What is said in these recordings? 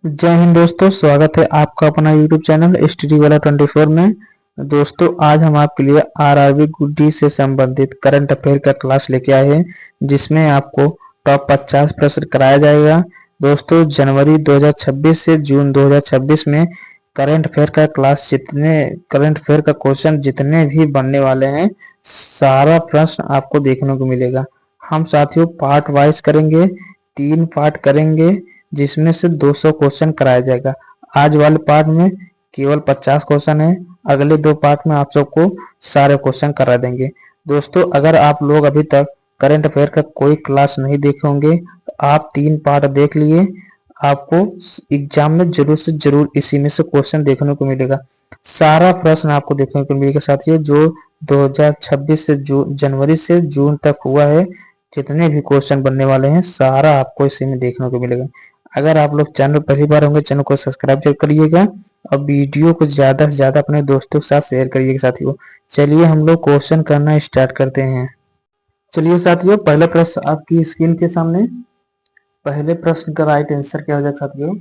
जय हिंद दोस्तों, स्वागत है आपका अपना यूट्यूब चैनल स्टडी वाला 24 में। दोस्तों, आज हम आपके लिए आरआरबी ग्रुप डी से संबंधित करंट अफेयर का क्लास लेके आए हैं, जिसमें आपको टॉप 50 प्रश्न कराया जाएगा। दोस्तों, जनवरी 2026 से जून 2026 में करंट अफेयर का क्लास करंट अफेयर का क्वेश्चन जितने भी बनने वाले हैं, सारा प्रश्न आपको देखने को मिलेगा। हम साथियों पार्ट वाइज करेंगे, 3 पार्ट करेंगे, जिसमें से 200 क्वेश्चन कराया जाएगा। आज वाले पार्ट में केवल 50 क्वेश्चन है, अगले 2 पार्ट में आप सबको सारे क्वेश्चन करा देंगे। दोस्तों, अगर आप लोग अभी तक करंट अफेयर का कोई क्लास नहीं देखे होंगे तो आप 3 पार्ट देख लिए, आपको एग्जाम में जरूर से जरूर इसी में से क्वेश्चन देखने को मिलेगा। सारा प्रश्न आपको देखने को मिलेगा साथियों, जो 2026 से जनवरी से जून तक हुआ है, जितने भी क्वेश्चन बनने वाले हैं सारा आपको इसी में देखने को मिलेगा। अगर आप लोग चैनल पहली बार होंगे, चैनल को सब्सक्राइब जरूर करिएगा और वीडियो को ज्यादा से ज्यादा अपने दोस्तों के साथ शेयर करिएगा साथियों। चलिए हम लोग क्वेश्चन करना स्टार्ट करते हैं। चलिए साथियों, पहला प्रश्न आपकी स्क्रीन के सामने। पहले प्रश्न का राइट आंसर क्या हो जाएगा साथियों?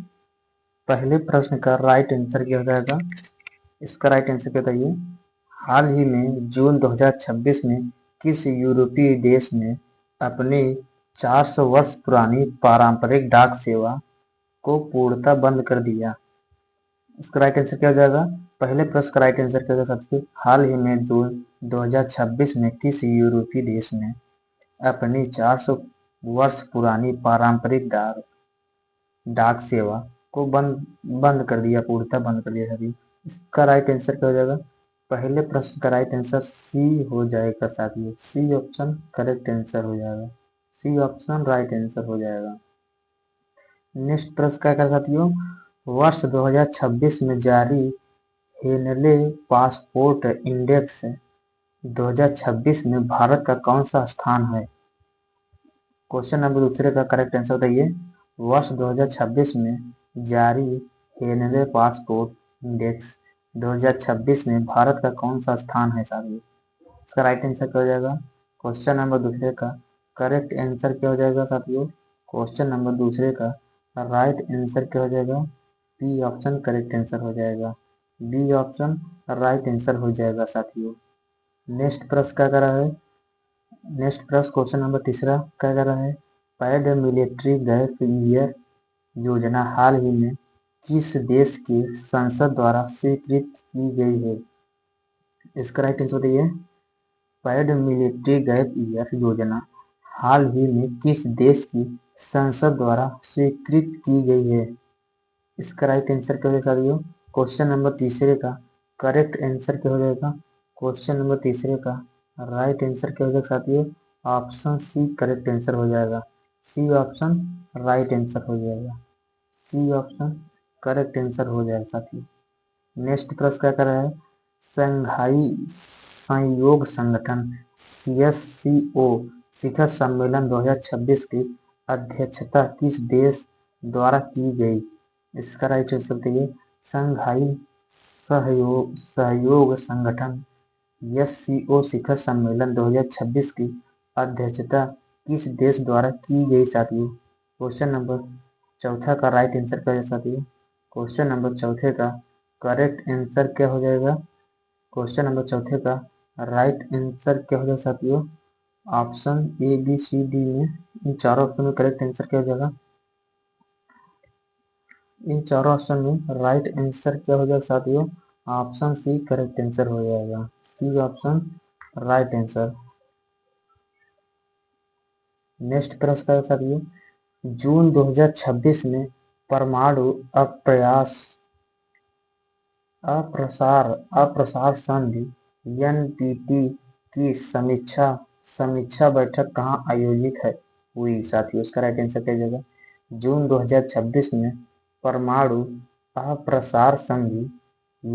पहले प्रश्न का राइट आंसर क्या हो जाएगा? इसका राइट आंसर क्या बताइए? हाल ही में जून 2026 में किस यूरोपीय देश ने अपनी 400 वर्ष पुरानी पारंपरिक डाक सेवा को पूर्णतः बंद कर दिया? इसका राइट आंसर क्या हो जाएगा? पहले प्रश्न का राइट आंसर क्या होगा साथियों? हाल ही में जून 2026 में किस यूरोपीय देश ने अपनी 400 वर्ष पुरानी पारंपरिक डाक सेवा को बंद कर दिया, पूर्णतः बंद कर दिया साथियों? इसका राइट आंसर क्या हो जाएगा? पहले प्रश्न का राइट आंसर सी हो जाएगा साथियों। सी ऑप्शन करेक्ट आंसर हो जाएगा। सी ऑप्शन राइट आंसर हो जाएगा। नेक्स्ट प्रश्न क्या है साथियों? वर्ष 2026 में जारी हेनले पासपोर्ट इंडेक्स 2026 में भारत का कौन सा स्थान है? क्वेश्चन नंबर दूसरे का करेक्ट आंसर बताइए। वर्ष 2026 में जारी हेनले पासपोर्ट इंडेक्स 2026 में भारत का कौन सा स्थान है साथियों? इसका राइट आंसर क्या हो जाएगा? क्वेश्चन नंबर दूसरे का करेक्ट आंसर क्या हो जाएगा साथियों? क्वेश्चन नंबर दूसरे का राइट आंसर क्या हो जाएगा? बी ऑप्शन करेक्ट आंसर हो जाएगा। बी ऑप्शन राइट आंसर हो जाएगा साथियों। नेक्स्ट प्रश्न क्या कर रहा है? नेक्स्ट प्रश्न क्वेश्चन नंबर तीसरा क्या कर रहा है? पैड मिलिट्री गैप ईयर योजना हाल ही में किस देश की संसद द्वारा स्वीकृत की गई है? इसका राइट आंसर बताइए। पैड मिलिट्री गैप ईयर योजना हाल ही में किस देश की संसद द्वारा स्वीकृत की गई है? इसका राइट आंसर क्या हो जाएगा साथियों? क्वेश्चन नंबर तीसरे का करेक्ट आंसर क्या हो जाएगा? क्वेश्चन नंबर तीसरे का राइट आंसर क्या हो जाएगा साथियों? ऑप्शन सी करेक्ट आंसर हो जाएगा। सी ऑप्शन राइट आंसर हो जाएगा। सी ऑप्शन करेक्ट आंसर हो जाएगा साथियों। नेक्स्ट प्रश्न क्या कर रहा है? संघाई सहयोग संगठन CSCO शिखर सम्मेलन 2026 की अध्यक्षता किस देश द्वारा की गई? इसका राइट आंसर बताइए। संघाई सहयोग संगठन SCO शिखर सम्मेलन 2026 की अध्यक्षता किस देश द्वारा की गई साथियों? क्वेश्चन नंबर चौथा का राइट आंसर क्या है साथियों? क्वेश्चन नंबर चौथे का करेक्ट आंसर क्या हो जाएगा? क्वेश्चन नंबर चौथे का राइट आंसर क्या हो जाएगा साथियों? Option A B C D में इन चारों ऑप्शन में करेक्ट आंसर क्या हो जाएगा? इन चारों ऑप्शन में राइट आंसर क्या हो जाएगा साथियों? ऑप्शन सी करेक्ट आंसर हो जाएगा। C option right answer. Next प्रश्न का साथियों, जून 2026 में परमाणु अप्रसार संधि NPT की समीक्षा बैठक कहाँ आयोजित हुई साथियों? इसका राइट आंसर क्या जाएगा? जून 2026 में परमाणु अप्रसार संधि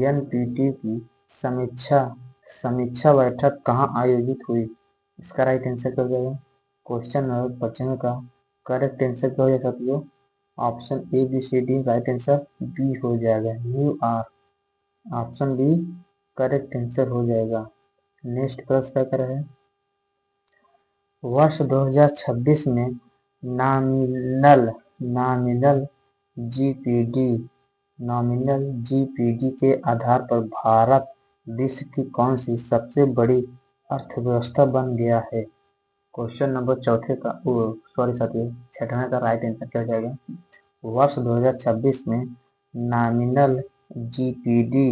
NPT की समीक्षा बैठक कहाँ आयोजित हुई? इसका राइट आंसर क्या हो जाएगा? क्वेश्चन नंबर 55 का करेक्ट आंसर क्या हो जाएगा साथियों? Option A B C D right answer B हो जाएगा। New York option B correct answer हो जाएगा। नेक्स्ट प्रश्न क्या कर रहे हैं? वर्ष 2026 में नॉमिनल जीपीडी नॉमिनल जीपीडी के आधार पर भारत विश्व की कौन सी सबसे बड़ी अर्थव्यवस्था बन गया है? क्वेश्चन नंबर चौथे का साथियों, छठवें का राइट आंसर क्या हो जाएगा? वर्ष 2026 में नॉमिनल जीपीडी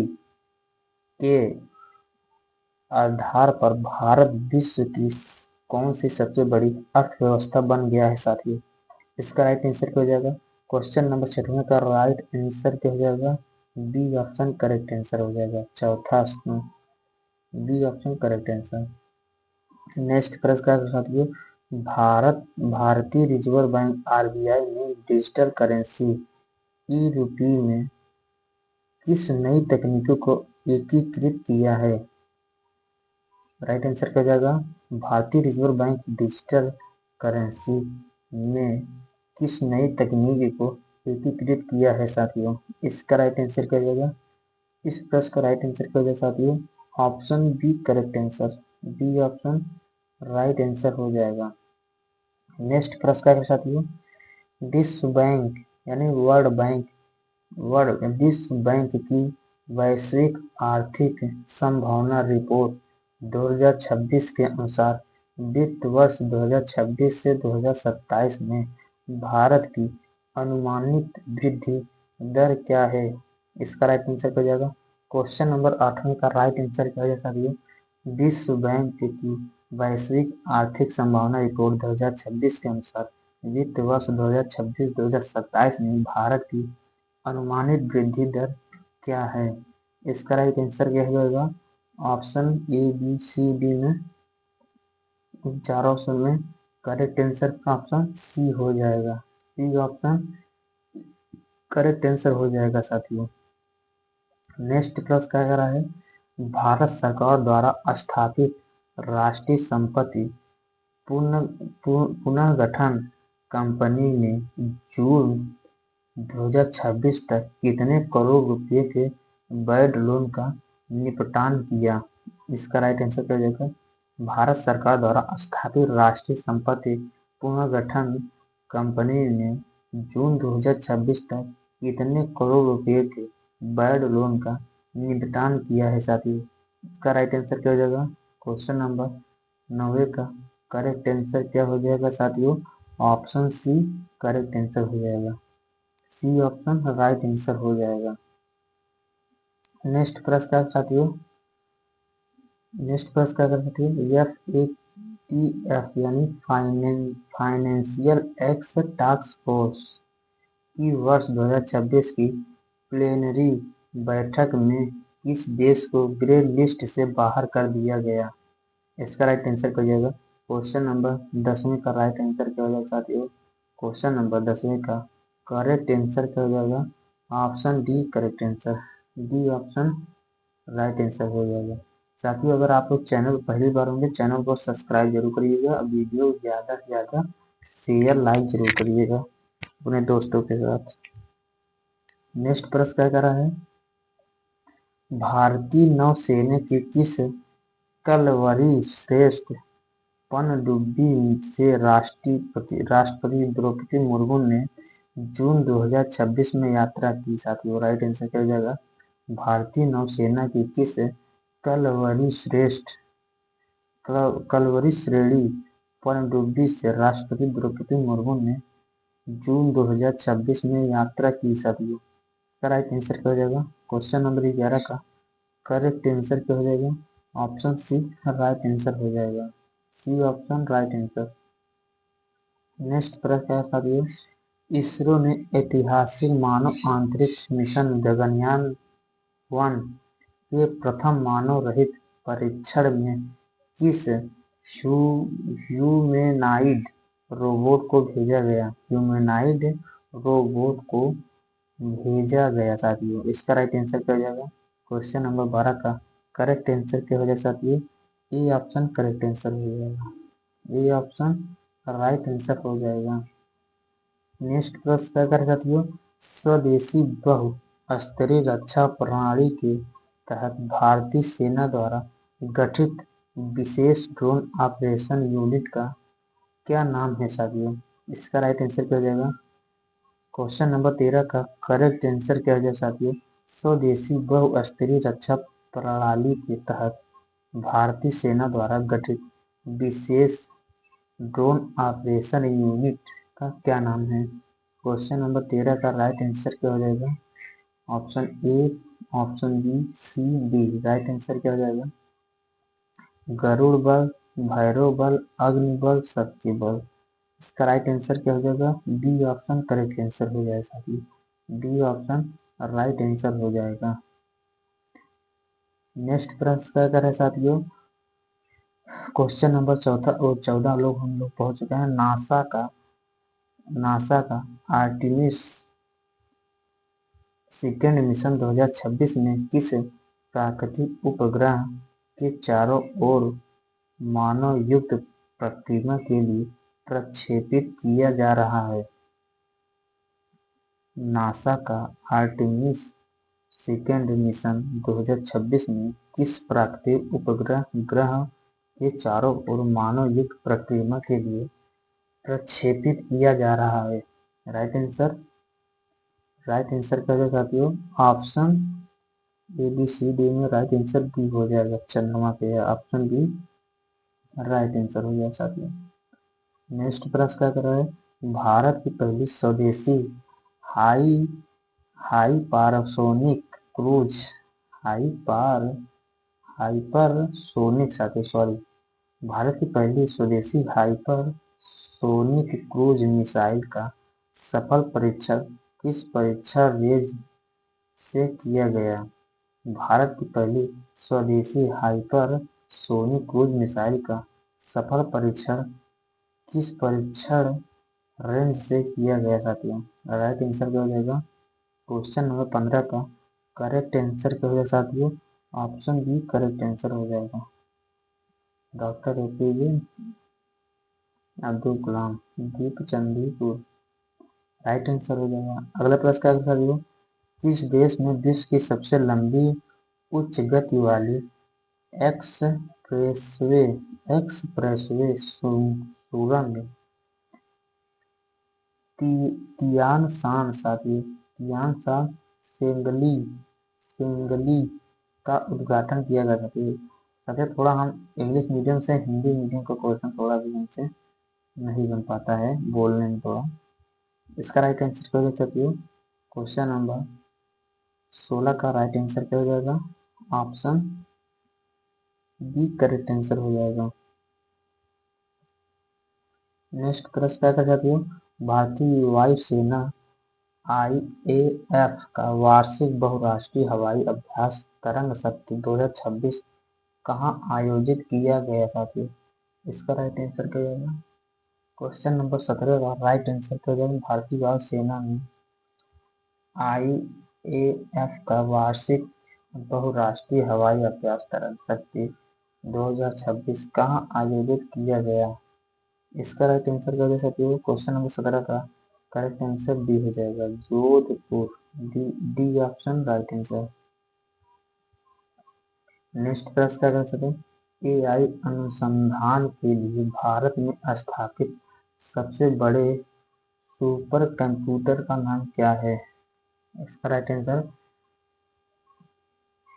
के आधार पर भारत विश्व की कौन सी सबसे बड़ी अर्थव्यवस्था बन गया है साथियों? इसका राइट आंसर क्या हो जाएगा? क्वेश्चन नंबर छठवें का राइट आंसर क्या हो जाएगा? बी ऑप्शन करेक्ट आंसर हो जाएगा। चौथा B option correct answer. Next प्रश्न का साथियों, भारतीय रिजर्व बैंक आरबीआई ने डिजिटल करेंसी ई रूपी में किस नई तकनीकों को एकीकृत किया है? राइट आंसर क्या हो जाएगा? भारतीय रिजर्व बैंक डिजिटल करेंसी में किस नई तकनीक को एकीकृत किया है साथियों? इसका राइट आंसर क्या हो जाएगा? इस प्रश्न का राइट आंसर क्या हो जाएगा साथियों? Option B correct answer. B option right answer हो जाएगा। नेक्स्ट प्रश्न का साथियों, विश्व बैंक यानी विश्व बैंक की वैश्विक आर्थिक संभावना रिपोर्ट 2026 के अनुसार वित्त वर्ष 2026 से 2027 में भारत की अनुमानित वृद्धि दर क्या है? इसका राइट आंसर क्या हो जाएगा? क्वेश्चन नंबर 8वें का राइट आंसर क्या हो जाएगा साथियों? विश्व बैंक की वैश्विक आर्थिक संभावना रिपोर्ट 2026 के अनुसार वित्त वर्ष 2026-2027 में भारत की अनुमानित वृद्धि दर क्या है? इसका राइट आंसर क्या हो जाएगा? Option A B C D में इन चारों ऑप्शन में करेक्ट आंसर का ऑप्शन सी हो जाएगा। सी ऑप्शन करेक्ट आंसर हो जाएगा साथियों। नेक्स्ट प्रश्न क्या कह रहा है? भारत सरकार द्वारा स्थापित राष्ट्रीय संपत्ति पुनर्गठन कंपनी ने जून 2026 तक कितने करोड़ रुपए के बैड लोन का निपटान किया? इसका राइट आंसर क्या हो जाएगा? भारत सरकार द्वारा स्थापित राष्ट्रीय संपत्ति पुनर्गठन कंपनी ने जून 2026 तक कितने करोड़ रुपए के बैड लोन का निपटान किया है साथियों? इसका राइट आंसर क्या हो जाएगा? क्वेश्चन नंबर 9 का करेक्ट आंसर क्या हो जाएगा साथियों? ऑप्शन सी करेक्ट आंसर हो जाएगा। सी ऑप्शन राइट आंसर हो जाएगा। नेक्स्ट प्रश्न का साथियों, नेक्स्ट प्रश्न क्या कर सकते हैं? FATF यानी फाइनेंशियल एक्स टास्क फोर्स की वर्ष 2026 की प्लेनरी बैठक में किस देश को ग्रे लिस्ट से बाहर कर दिया गया? इसका राइट आंसर क्या हो जाएगा? क्वेश्चन नंबर 10वें का राइट आंसर क्या हो जाएगा साथियों? क्वेश्चन नंबर 10वें का करेक्ट आंसर क्या हो जाएगा? Option D correct answer. D option right answer हो जाएगा। साथियों, अगर आप लोग चैनल पहली बार होंगे, चैनल को सब्सक्राइब जरूर करिएगा। वीडियो ज़्यादा से ज़्यादा शेयर लाइक जरूर करिएगा अपने दोस्तों के साथ। नेक्स्ट प्रश्न क्या कर रहा है? भारतीय नौसेना की किस कलवरी श्रेष्ठ पनडुब्बी से राष्ट्रपति द्रौपदी मुर्मू ने जून 2026 में यात्रा की साथियों? राइट आंसर क्या हो जाएगा? भारतीय नौसेना की किस कलवरी श्रेणी पनडुब्बी से राष्ट्रपति द्रौपदी मुर्मू ने जून 2026 में यात्रा की साथियों? राइट आंसर क्या हो जाएगा? क्वेश्चन नंबर 11 का करेक्ट आंसर क्या हो जाएगा? ऑप्शन सी राइट आंसर हो जाएगा। C option right answer. Next प्रश्न क्या साथियों? इसरो ने ऐतिहासिक मानव अंतरिक्ष मिशन गगनयान 1 के प्रथम मानव रहित परीक्षण में किस ह्यूमेनाइड रोबोट को भेजा गया? ह्यूमेनाइड रोबोट को भेजा गया साथियों? इसका राइट आंसर क्या हो जाएगा? क्वेश्चन नंबर 12 का करेक्ट आंसर क्या हो जाएगा साथियों? ए ऑप्शन करेक्ट आंसर हो जाएगा। ए ऑप्शन राइट आंसर हो जाएगा। नेक्स्ट प्रश्न क्या कर साथियों? स्वदेशी बहु-स्तरीय रक्षा प्रणाली के तहत भारतीय सेना द्वारा गठित विशेष ड्रोन ऑपरेशन यूनिट का क्या नाम है साथियों? इसका राइट आंसर क्या हो जाएगा? क्वेश्चन नंबर 13 का करेक्ट आंसर क्या हो जाए साथियों? स्वदेशी बहुस्तरीय रक्षा प्रणाली के तहत भारतीय सेना द्वारा गठित विशेष ड्रोन ऑपरेशन यूनिट का क्या नाम है? क्वेश्चन नंबर 13 का राइट आंसर क्या हो जाएगा? Option A, option B, C, D. Right answer क्या हो जाएगा? गरुड़ बल, भैरव बल, अग्निबल, शक्ति बल। इसका राइट आंसर क्या हो जाएगा? बी ऑप्शन करेक्ट आंसर हो जाएगा साथियों। डी ऑप्शन राइट आंसर हो जाएगा। नेक्स्ट प्रश्न क्या कर रहे हैं साथियों? क्वेश्चन नंबर 14 लोग हम लोग पहुंच चुके हैं। नासा का आर्टेमिस सेकेंड मिशन 2026 में किस प्राकृतिक उपग्रह के चारों ओर मानव युक्त प्रतिमा के लिए प्रक्षेपित किया जा रहा है? नासा का आर्टेमिस सेकेंड मिशन 2026 में किस प्राकृतिक उपग्रह ग्रह के चारों ओर मानव युक्त प्रतिमा के लिए प्रक्षेपित किया जा रहा है? राइट आंसर क्या है साथियों? Option A B C D में राइट आंसर बी हो जाएगा। चंद्रमा पे है, ऑप्शन बी राइट आंसर हो जाएगा साथियों। नेक्स्ट प्रश्न क्या कर रहा है? भारत की पहली स्वदेशी हाई हाइपरसोनिक क्रूज हाइपरसोनिक साथी सॉरी भारत की पहली स्वदेशी हाइपरसोनिक क्रूज मिसाइल का सफल परीक्षण किस परीक्षण रेंज से किया गया? भारत की पहली स्वदेशी हाइपरसोनिक क्रूज मिसाइल का सफल परीक्षण किस परीक्षण रेंज से किया गया साथियों? राइट आंसर क्या हो जाएगा? क्वेश्चन नंबर 15 का करेक्ट आंसर क्या हो जाएगा साथियों? ऑप्शन बी करेक्ट आंसर हो जाएगा। डॉक्टर एपीजे अब्दुल कलाम दीप चंदीपुर राइट आंसर हो जाएगा। अगला प्रश्न क्या है साथियों? किस देश में विश्व की सबसे लंबी उच्च गति वाली एक्सप्रेसवे सुरंग तियानशान साथियों तियानशान सेंगली का उद्घाटन किया गया था? साथियों थोड़ा हम इंग्लिश मीडियम से हिंदी मीडियम का क्वेश्चन थोड़ा भी हमसे नहीं बन पाता है बोलने में थोड़ा। इसका राइट आंसर क्या हो जाएगा? क्वेश्चन नंबर 16 का राइट आंसर क्या हो जाएगा? ऑप्शन बी करेक्ट आंसर हो जाएगा। नेक्स्ट प्रश्न क्या कर जाती है? भारतीय वायुसेना IAF का वार्षिक बहुराष्ट्रीय हवाई अभ्यास तरंग शक्ति 2026 कहाँ आयोजित किया गया साथियों? इसका राइट आंसर क्या होगा? क्वेश्चन नंबर 17 का राइट आंसर क्या होगा? भारतीय वायुसेना में IAF का वार्षिक बहुराष्ट्रीय हवाई अभ्यास तरंग शक्ति 2026 कहाँ आयोजित किया गया? इसका राइट आंसर क्या हो साथियों? क्वेश्चन नंबर 17 का करेक्ट आंसर डी हो जाएगा, Jodhpur. D option right answer. Next प्रश्न क्या कर सकते हैं? AI अनुसंधान के लिए भारत में स्थापित सबसे बड़े सुपर कंप्यूटर का नाम क्या है? इसका राइट आंसर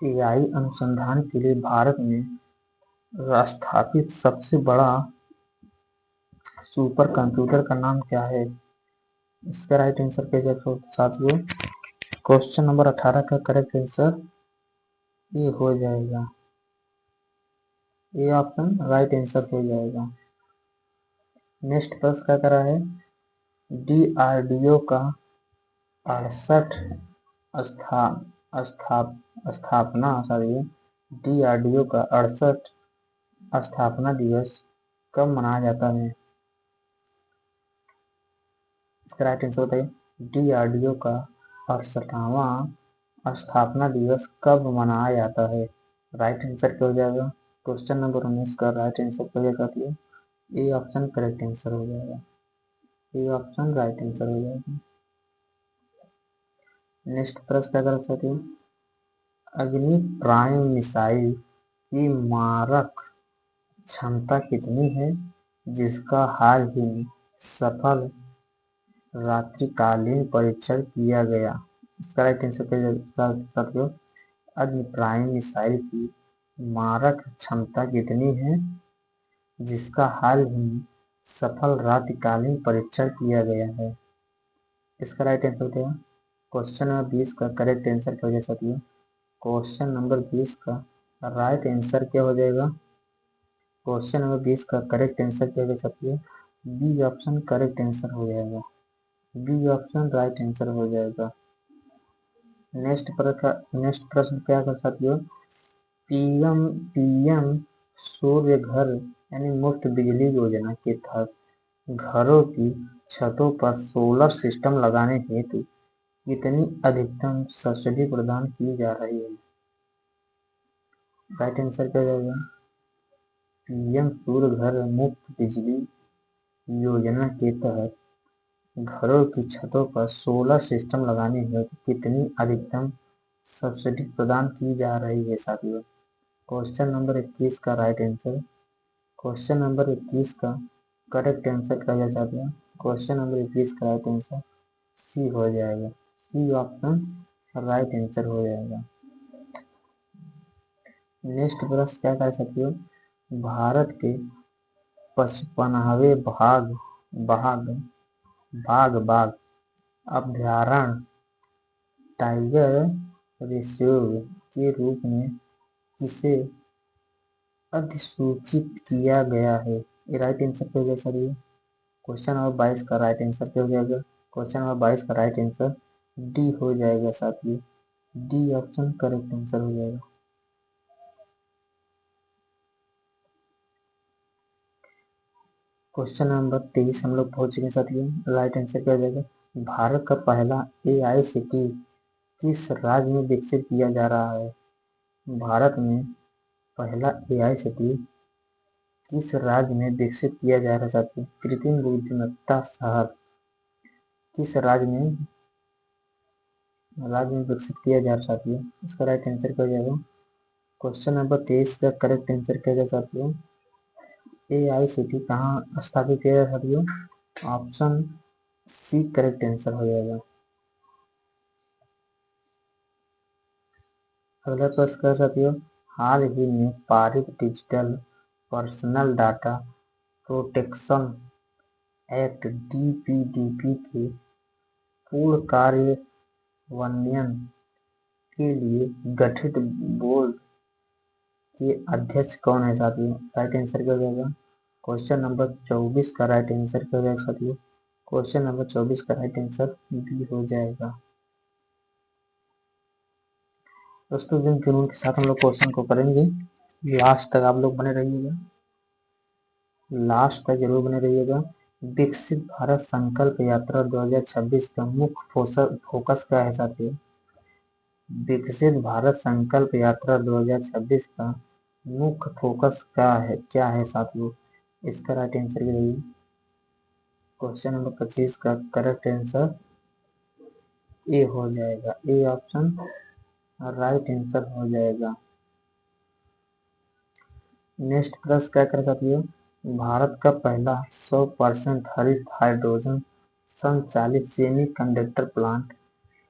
AI अनुसंधान के लिए भारत में स्थापित सबसे बड़ा सुपर कंप्यूटर का नाम क्या है? इसका राइट आंसर क्या जाएगा साथियों? क्वेश्चन नंबर 18 का करेक्ट आंसर ये हो जाएगा, ये ऑप्शन राइट आंसर हो जाएगा। नेक्स्ट प्रश्न क्या कर रहा है? DRDO का 68 स्थापना सॉरी DRDO का 68 स्थापना दिवस कब मनाया जाता है? इसका राइट आंसर बताइए। DRDO का 68वां स्थापना दिवस कब मनाया जाता है? राइट आंसर क्या हो जाएगा? क्वेश्चन नंबर 19 का राइट आंसर क्या हो जाएगा? ए ऑप्शन करेक्ट आंसर हो जाएगा, ए ऑप्शन राइट आंसर हो जाएगा। नेक्स्ट प्रश्न क्या कर सकते हैं? अग्नि प्राइम मिसाइल की मारक क्षमता कितनी है जिसका हाल ही में सफल रात्रिकालीन परीक्षण किया गया। इसका राइट आंसर क्या होगा साथियों? अग्नि प्राइम मिसाइल की मारक क्षमता कितनी है, जिसका हाल ही में सफल रात्रिकालीन परीक्षण किया गया है? इसका राइट आंसर क्या है? क्वेश्चन नंबर 20 का करेक्ट आंसर क्या हो जाएगा साथियों? क्वेश्चन नंबर 20 का राइट आंसर क्या हो जाएगा? क्वेश्चन नंबर 20 का करेक्ट आंसर क्या हो जाएगा साथियों? बी ऑप्शन करेक्ट आंसर हो जाएगा। बी ऑप्शन राइट आंसर हो जाएगा। नेक्स्ट प्रश्न क्या कर साथियों? पीएम पीएम सूर्य घर यानी मुफ्त बिजली योजना के तहत घरों की छतों पर सोलर सिस्टम लगाने हेतु कितनी अधिकतम सब्सिडी प्रदान की जा रही है? राइट आंसर क्या जाएगा? पीएम सूर्य घर मुफ्त बिजली योजना के तहत घरों की छतों पर सोलर सिस्टम लगाने हेतु कितनी अधिकतम सब्सिडी प्रदान की जा रही है साथियों? क्वेश्चन नंबर 21 का राइट आंसर, क्वेश्चन नंबर 21 का करेक्ट आंसर क्या जा सकता है? क्वेश्चन नंबर 21 का राइट आंसर सी हो जाएगा। सी ऑप्शन राइट आंसर हो जाएगा। नेक्स्ट प्रश्न क्या कर सकते हो? भारत के 55वें बाघ अभ्यारण्य टाइगर रिजर्व के रूप में किसे अधिसूचित किया गया है? ये राइट आंसर क्या हो जाएगा सर? ये क्वेश्चन नंबर 22 का राइट आंसर क्या हो जाएगा? क्वेश्चन नंबर 22 का राइट आंसर डी हो जाएगा साथियों। डी ऑप्शन करेक्ट आंसर हो जाएगा। क्वेश्चन नंबर 23 हम लोग पहुंच चुके साथियों। राइट आंसर क्या हो जाएगा? भारत का पहला AICTE किस राज्य में विकसित किया जा रहा है? भारत में पहला AICTE किस राज्य में विकसित किया जा रहा है साथियों? कृत्रिम बुद्धिमत्ता शहर किस राज्य में विकसित किया जा रहा है साथियों? इसका राइट आंसर क्या हो जाएगा? क्वेश्चन नंबर 23 का करेक्ट आंसर क्या जाएगा साथियों? AICTE कहाँ स्थापित किया जा साथियों? ऑप्शन सी करेक्ट आंसर हो जाएगा। अगला प्रश्न क्या साथियों? हाल ही में पारित digital personal data protection act DPDP के पूर्ण कार्यान्वयन के लिए गठित बोर्ड के अध्यक्ष कौन है साथियों? राइट आंसर क्या हो जाएगा? क्वेश्चन नंबर 24 का राइट आंसर क्या हो जाएगा साथियों? क्वेश्चन नंबर 24 का राइट आंसर बी हो जाएगा। दोस्तों जिन जुनून के साथ हम लोग क्वेश्चन को करेंगे, लास्ट तक आप लोग बने रहिएगा, लास्ट तक जरूर बने रहिएगा। विकसित भारत संकल्प यात्रा 2026 का मुख्य फोकस क्या है साथियों? विकसित भारत संकल्प यात्रा 2026 का मुख्य फोकस क्या है साथियों? इसका राइट आंसर क्या है? क्वेश्चन नंबर 25 का करेक्ट आंसर ए हो जाएगा। ए ऑप्शन राइट आंसर हो जाएगा। नेक्स्ट प्रश्न क्या कर साथियों? भारत का पहला 100% हरित हाइड्रोजन संचालित सेमीकंडक्टर प्लांट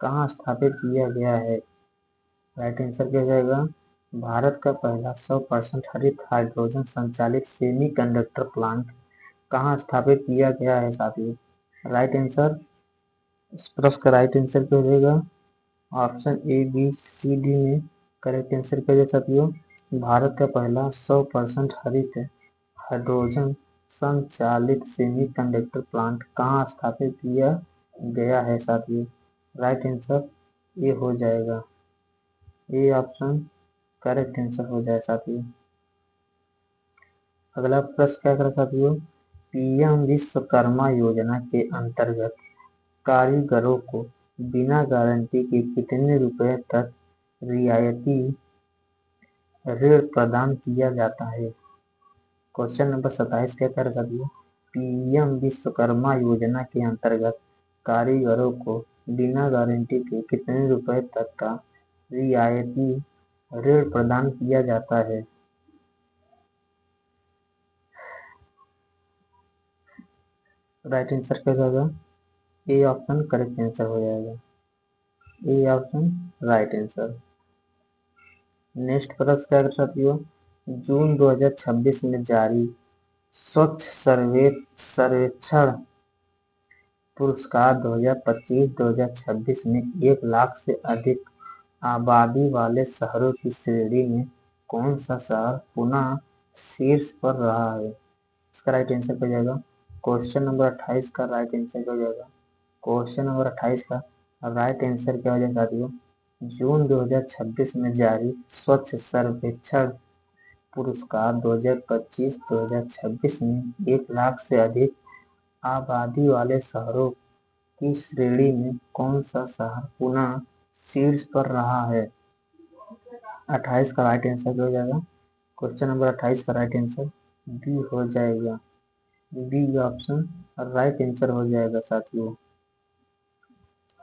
कहाँ स्थापित किया गया है? राइट आंसर क्या हो जाएगा? भारत का पहला 100% हरित हाइड्रोजन संचालित सेमीकंडक्टर प्लांट कहाँ स्थापित किया गया है साथियों? राइट आंसर, इस प्रश्न का राइट आंसर क्या हो जाएगा? ऑप्शन ABCD में करेक्ट आंसर क्या हो जाएगा साथियों? भारत का पहला 100% हरित हाइड्रोजन संचालित सेमीकंडक्टर प्लांट कहाँ स्थापित किया गया है साथियों? राइट आंसर ए हो जाएगा। ए ऑप्शन करेक्ट आंसर हो जाए साथियों। अगला प्रश्न क्या कर साथियों? PM विश्वकर्मा योजना के अंतर्गत कारीगरों को बिना गारंटी के कितने रुपए तक रियायती ऋण प्रदान किया जाता है? क्वेश्चन नंबर 27 क्या कर साथियों? PM विश्वकर्मा योजना के अंतर्गत कारीगरों को बिना गारंटी के कितने रुपए तक का रियायती ऋण प्रदान किया जाता है? राइट आंसर क्या होगा? ए ऑप्शन करेक्ट आंसर हो जाएगा। A option right answer. Next प्रश्न क्या कर साथियों, जून 2026 में जारी स्वच्छ सर्वेक्षण पुरस्कार 2025-2026 में 1 लाख से अधिक आबादी वाले शहरों की श्रेणी में कौन सा शहर पुनः शीर्ष पर रहा है? इसका राइट आंसर क्या हो जाएगा? क्वेश्चन नंबर 28 का राइट आंसर क्या हो जाएगा? क्वेश्चन नंबर 28 का राइट आंसर क्या हो जाएगा साथियों? जून 2026 में जारी स्वच्छ सर्वेक्षण पुरस्कार 2025-2026 में 1 लाख से अधिक आबादी वाले शहरों की श्रेणी में कौन सा शहर पुनः शीर्ष पर रहा है? 28 का राइट आंसर क्या हो जाएगा? क्वेश्चन नंबर 28 का राइट आंसर बी हो जाएगा। बी ऑप्शन राइट आंसर हो जाएगा साथियों।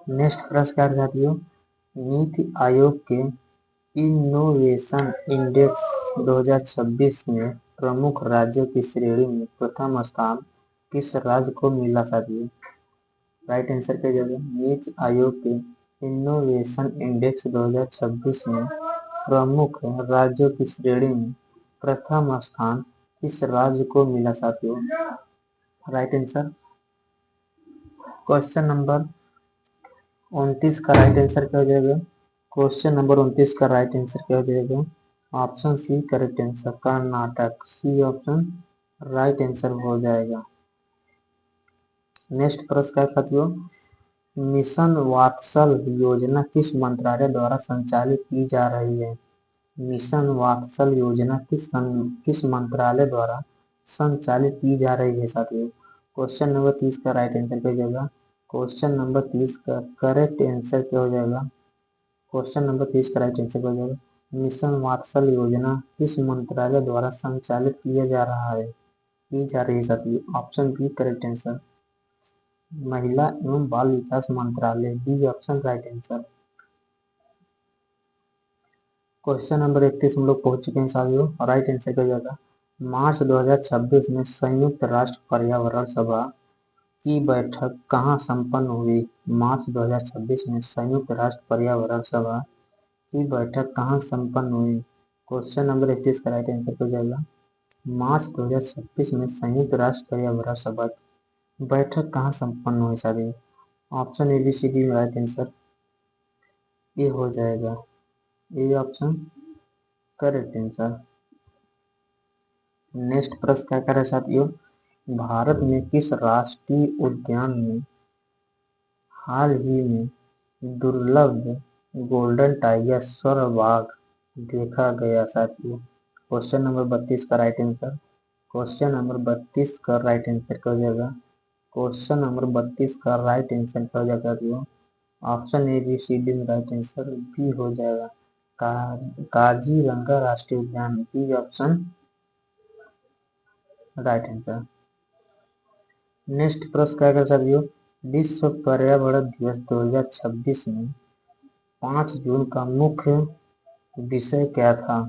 नेक्स्ट प्रश्न क्या है साथियों, नीति आयोग के इनोवेशन इंडेक्स 2026 में प्रमुख राज्यों की श्रेणी में प्रथम स्थान किस राज्य को मिला साथियों? राइट आंसर क्या जाएगा? नीति आयोग के इनोवेशन इंडेक्स 2026 में प्रमुख राज्यों की श्रेणी में प्रथम स्थान किस राज्य को मिला साथियों? राइट आंसर क्वेश्चन नंबर 29 का राइट आंसर क्या हो जाएगा? क्वेश्चन नंबर 29 का राइट आंसर क्या हो जाएगा? Option C correct answer, Karnataka. C option right answer हो जाएगा। नेक्स्ट प्रश्न क्या साथियों, मिशन वात्सल योजना किस मंत्रालय द्वारा संचालित की जा रही है? मिशन वात्सल योजना किस मंत्रालय द्वारा संचालित की जा रही है साथियों? क्वेश्चन नंबर 30 का राइट आंसर क्या हो जाएगा? क्वेश्चन नंबर 30 का करेक्ट आंसर क्या हो जाएगा? क्वेश्चन नंबर 30 का राइट आंसर क्या हो जाएगा? मिशन वात्सल योजना किस मंत्रालय द्वारा संचालित किया जा रहा है, की जा रही है साथियों? ऑप्शन बी करेक्ट आंसर, महिला एवं बाल विकास मंत्रालय। B option right answer. Question number 31 हम लोग पहुंच चुके हैं साथियों। राइट आंसर क्या हो जाएगा? मार्च 2026 में संयुक्त राष्ट्र पर्यावरण सभा की बैठक कहाँ संपन्न हुई? मार्च 2026 में संयुक्त राष्ट्र पर्यावरण सभा की बैठक कहाँ संपन्न हुई? क्वेश्चन नंबर 31 का राइट आंसर क्या हो जाएगा? मार्च 2026 में संयुक्त राष्ट्र पर्यावरण सभा की बैठक कहाँ संपन्न हुई साथियों? Option A B C D में राइट आंसर ए हो जाएगा। A option correct answer. Next प्रश्न क्या कर रहे साथियों, भारत में किस राष्ट्रीय उद्यान में हाल ही में दुर्लभ गोल्डन टाइगर स्वर बाघ देखा गया साथियों? क्वेश्चन नंबर 32 का राइट आंसर। क्वेश्चन नंबर 32 का राइट आंसर क्या हो जाएगा? क्वेश्चन नंबर 32 का राइट आंसर क्या हो जाएगा साथियों? Option A B C D में राइट आंसर बी हो जाएगा, काजीरंगा राष्ट्रीय उद्यान। B option right answer. Next प्रश्न क्या कर साथियों, विश्व पर्यावरण दिवस 2026 में 5 जून का मुख्य विषय क्या था?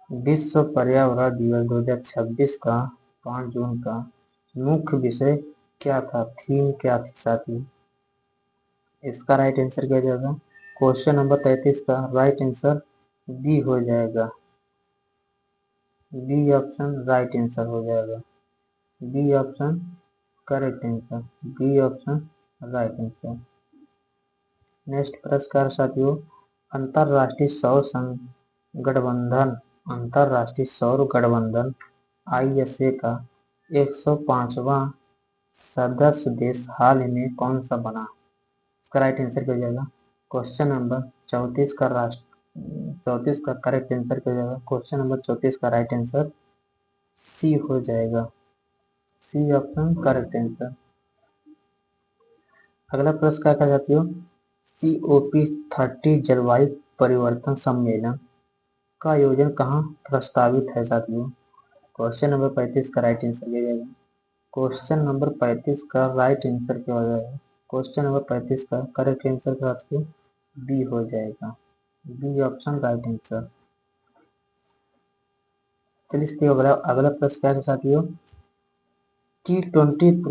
विश्व पर्यावरण दिवस 2026 का 5 जून का मुख्य विषय क्या था, थीम क्या थी साथियों? इसका राइट आंसर क्या जाएगा? क्वेश्चन नंबर 33 का राइट आंसर बी हो जाएगा। बी ऑप्शन राइट आंसर हो जाएगा। B option correct answer. B option right answer. Next प्रश्न साथियों, अंतरराष्ट्रीय सौर गठबंधन अंतरराष्ट्रीय सौर गठबंधन ISA का 105वां सदस्य देश हाल ही में कौन सा बना? इसका राइट आंसर क्या हो जाएगा? क्वेश्चन नंबर 34 का करेक्ट आंसर क्या हो जाएगा? क्वेश्चन नंबर 34 का राइट आंसर सी हो जाएगा। C option correct answer. अगला प्रश्न क्या कर साथियों, COP30 जलवायु परिवर्तन सम्मेलन का आयोजन कहाँ प्रस्तावित है साथियों? क्वेश्चन नंबर 35 का राइट आंसर क्या जाएगा? क्वेश्चन नंबर 35 का राइट आंसर क्या हो जाएगा? क्वेश्चन नंबर 35 का करेक्ट आंसर साथियों बी हो जाएगा। B option right answer. चलिए इसके अगला प्रश्न क्या है साथियों, टी20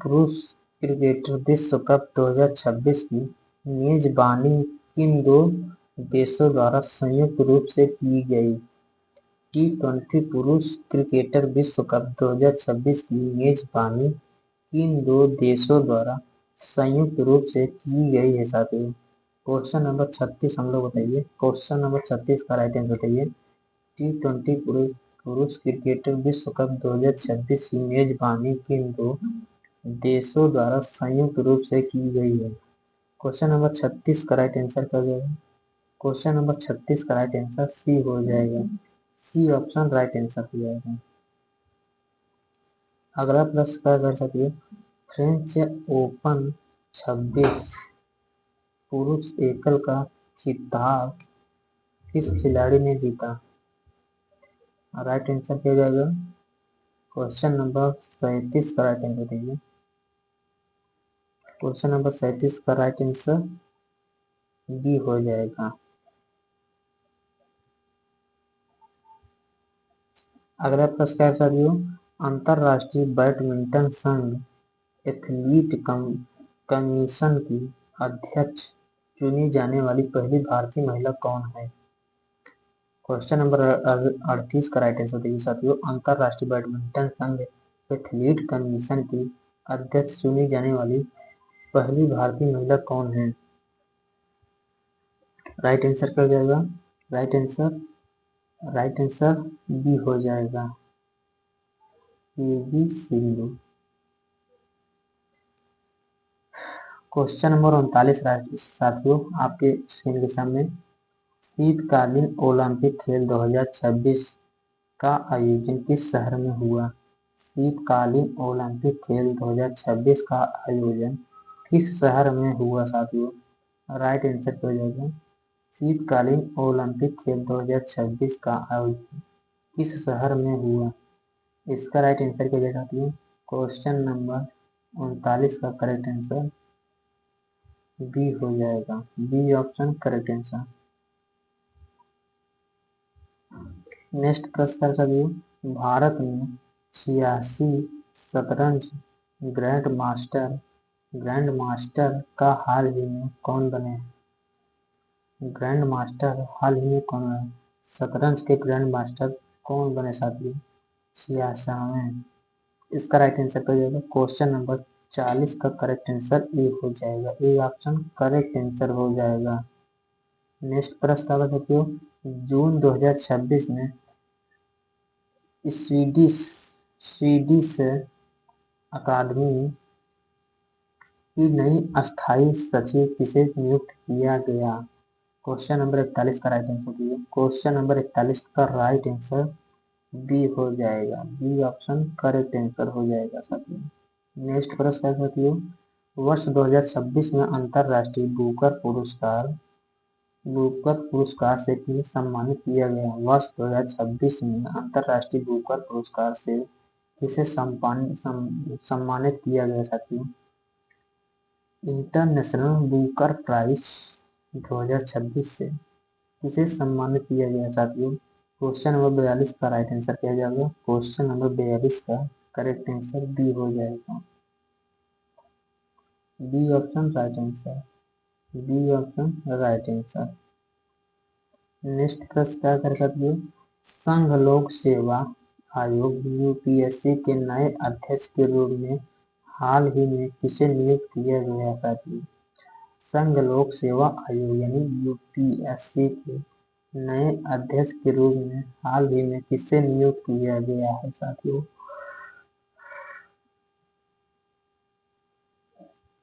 पुरुष क्रिकेट विश्व कप 2026 की मेजबानी किन दो देशों द्वारा संयुक्त रूप से की गई? टी20 पुरुष क्रिकेट विश्व कप 2026 की मेजबानी किन दो देशों द्वारा संयुक्त रूप से की गई है साथियों? क्वेश्चन नंबर 36 हम लोग बताइए। क्वेश्चन नंबर 36 का राइट आंसर बताइए। टी20 पुरुष क्रिकेट विश्व कप 2026 की मेजबानी किन दो देशों द्वारा संयुक्त रूप से की गई है? क्वेश्चन नंबर 36 का राइट आंसर क्या हो जाएगा? क्वेश्चन नंबर 36 का राइट आंसर सी हो जाएगा। सी ऑप्शन राइट आंसर हो जाएगा। अगला प्रश्न क्या कर सकते हैं? फ्रेंच ओपन 26 पुरुष एकल का खिताब किस खिलाड़ी ने जीता? राइट आंसर क्या हो जाएगा? क्वेश्चन नंबर 37 का राइट आंसर दीजिए। क्वेश्चन नंबर 37 का राइट आंसर डी हो जाएगा। अगला प्रश्न क्या साथियों? अंतरराष्ट्रीय बैडमिंटन संघ एथलीट कमीशन की अध्यक्ष चुनी जाने वाली पहली भारतीय महिला कौन है? क्वेश्चन नंबर 38 का राइट आंसर देखिए साथियों। अंतरराष्ट्रीय बैडमिंटन संघ एथलीट कमीशन की अध्यक्ष चुनी जाने वाली पहली भारतीय महिला कौन है? राइट आंसर क्या हो जाएगा? राइट आंसर बी हो जाएगा, पीवी सिंधु। क्वेश्चन नंबर 39 साथियों आपके स्क्रीन के सामने। शीतकालीन ओलंपिक खेल 2026 का आयोजन किस शहर में हुआ? शीतकालीन ओलंपिक खेल 2026 का आयोजन किस शहर में हुआ साथियों? राइट आंसर क्या हो जाएगा? शीतकालीन ओलंपिक खेल 2026 का आयोजन किस शहर में हुआ? इसका राइट आंसर क्या हो जाएगा साथियों? क्वेश्चन नंबर 39 का करेक्ट आंसर बी हो जाएगा। B option correct answer. Next प्रश्न कर सकते हो। भारत में 86 शतरंज ग्रैंड मास्टर का हाल ही में कौन बने? ग्रैंड मास्टर हाल ही में कौन बने? शतरंज के ग्रैंड मास्टर कौन बने साथियों? 86। इसका राइट आंसर क्या हो जाएगा? क्वेश्चन नंबर 40 का करेक्ट आंसर ए हो जाएगा। ए ऑप्शन करेक्ट आंसर हो जाएगा। नेक्स्ट प्रश्न क्या कर सकते हो? जून 2026 में स्वीडिश अकादमी की नई अस्थायी सचिव किसे नियुक्त किया गया? क्वेश्चन नंबर 41 का राइट आंसर दिए। क्वेश्चन नंबर 41 का राइट आंसर बी हो जाएगा। बी ऑप्शन करेक्ट आंसर हो जाएगा साथियों। नेक्स्ट प्रश्न क्या साथियों? वर्ष 2026 में अंतरराष्ट्रीय बुकर पुरस्कार से किसे सम्मानित किया गया? वर्ष 2026 में अंतरराष्ट्रीय बुकर पुरस्कार से किसे सम्मानित किया गया साथियों? इंटरनेशनल बुकर प्राइज 2026 से किसे सम्मानित किया गया साथियों? क्वेश्चन नंबर 42 का राइट आंसर क्या जाएगा? क्वेश्चन नंबर 42 का करेक्ट आंसर बी हो जाएगा। B option right answer. B option right answer. Next प्रश्न क्या कर सकते हो? संघ लोक सेवा आयोग यूपीएससी के नए अध्यक्ष के रूप में हाल ही में किसे नियुक्त किया गया साथियों? संघ लोक सेवा आयोग यानी यूपीएससी के नए अध्यक्ष के रूप में हाल ही में किसे नियुक्त किया गया है साथियों?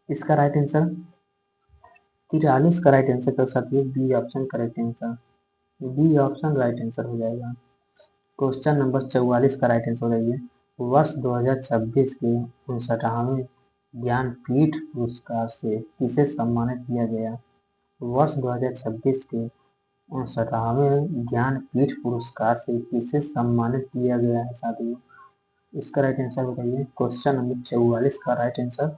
इसका राइट आंसर 43 का राइट आंसर कर साथियों B option correct answer. B option right answer हो जाएगा। क्वेश्चन नंबर 44 का राइट आंसर हो जाइए। वर्ष 2026 के 59वें ज्ञानपीठ पुरस्कार से किसे सम्मानित किया गया? वर्ष 2026 के 59वें ज्ञानपीठ पुरस्कार से किसे सम्मानित किया गया है साथियों? इसका राइट आंसर बताइए। क्वेश्चन नंबर 44 का राइट आंसर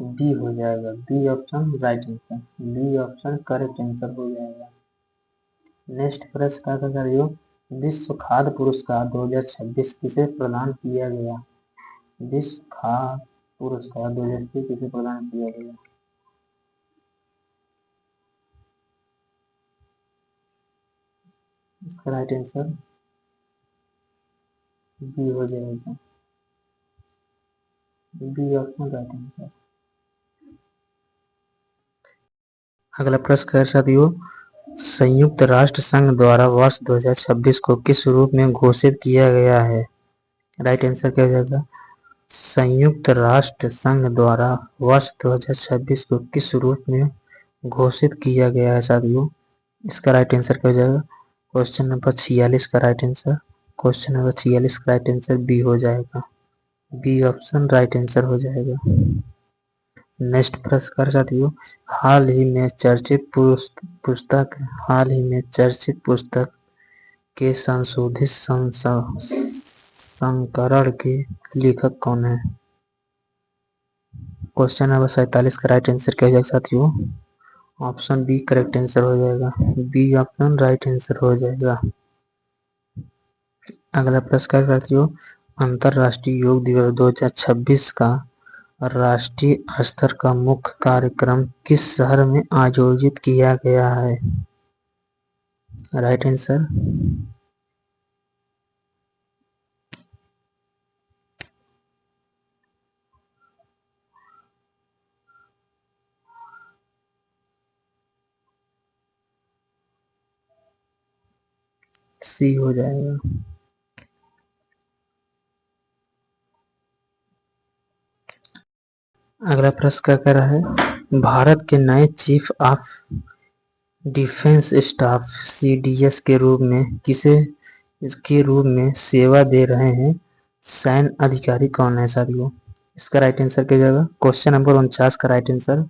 बी हो जाएगा। B option right answer. B option correct answer हो जाएगा। नेक्स्ट प्रश्न क्या कर रही हो? विश्व खाद्य पुरस्कार 2026 किसे प्रदान किया गया? विश्व खाद्य पुरस्कार 2026 किसे प्रदान किया गया? इसका राइट आंसर बी हो जाएगा। B option right answer. अगला प्रश्न है साथियों, संयुक्त राष्ट्र संघ द्वारा वर्ष 2026 को किस रूप में घोषित किया गया है? राइट आंसर क्या हो जाएगा? संयुक्त राष्ट्र संघ द्वारा वर्ष 2026 को किस रूप में घोषित किया गया है साथियों? इसका राइट आंसर क्या हो जाएगा? क्वेश्चन नंबर 46 का राइट आंसर, क्वेश्चन नंबर 46 का राइट आंसर बी हो जाएगा। बी ऑप्शन राइट आंसर हो जाएगा। नेक्स्ट प्रश्न साथियों, हाल ही में चर्चित पुस्तक के संशोधित संस्करण के लेखक कौन है? क्वेश्चन नंबर 47 का राइट आंसर क्या हो जाएगा साथियों? ऑप्शन बी करेक्ट आंसर हो जाएगा। बी ऑप्शन राइट आंसर हो जाएगा। अगला प्रश्न साथियों, अंतरराष्ट्रीय योग दिवस 2026 का राष्ट्रीय स्तर का मुख्य कार्यक्रम किस शहर में आयोजित किया गया है? राइट आंसर सी हो जाएगा। अगला प्रश्न क्या कर रहा है, भारत के नए chief of defence staff CDS के रूप में सेवा दे रहे हैं सैन्य अधिकारी कौन है साथियों? इसका राइट आंसर क्या जाएगा? क्वेश्चन नंबर 49 का राइट आंसर,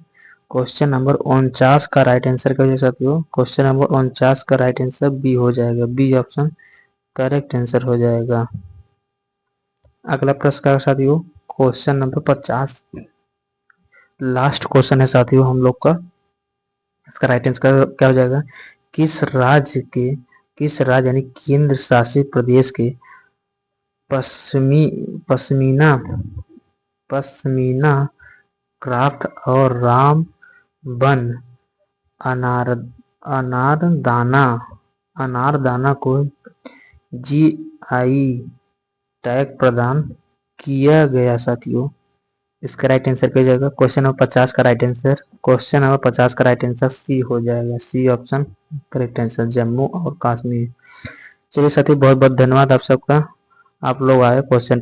क्वेश्चन नंबर 49 का राइट आंसर क्या जाएगा साथियों? क्वेश्चन नंबर 49 का राइट आंसर बी हो जाएगा। बी ऑप्शन करेक्ट आंसर हो जाएगा। अगला प्रश्न का साथियों, क्वेश्चन नंबर 50 लास्ट क्वेश्चन है साथियों हम लोग का। इसका राइट आंसर क्या हो जाएगा? किस राज्य यानी केंद्र शासित प्रदेश के पश्मीना क्राफ्ट और रामबन अनारदाना को जीआई टैग प्रदान किया गया साथियों? इसका राइट आंसर क्या हो जाएगा? क्वेश्चन नंबर 50 का राइट आंसर, क्वेश्चन नंबर 50 का राइट आंसर सी हो जाएगा। C option correct answer, Jammu और कश्मीर। चलिए साथियों, बहुत बहुत धन्यवाद आप सबका, आप लोग आए क्वेश्चन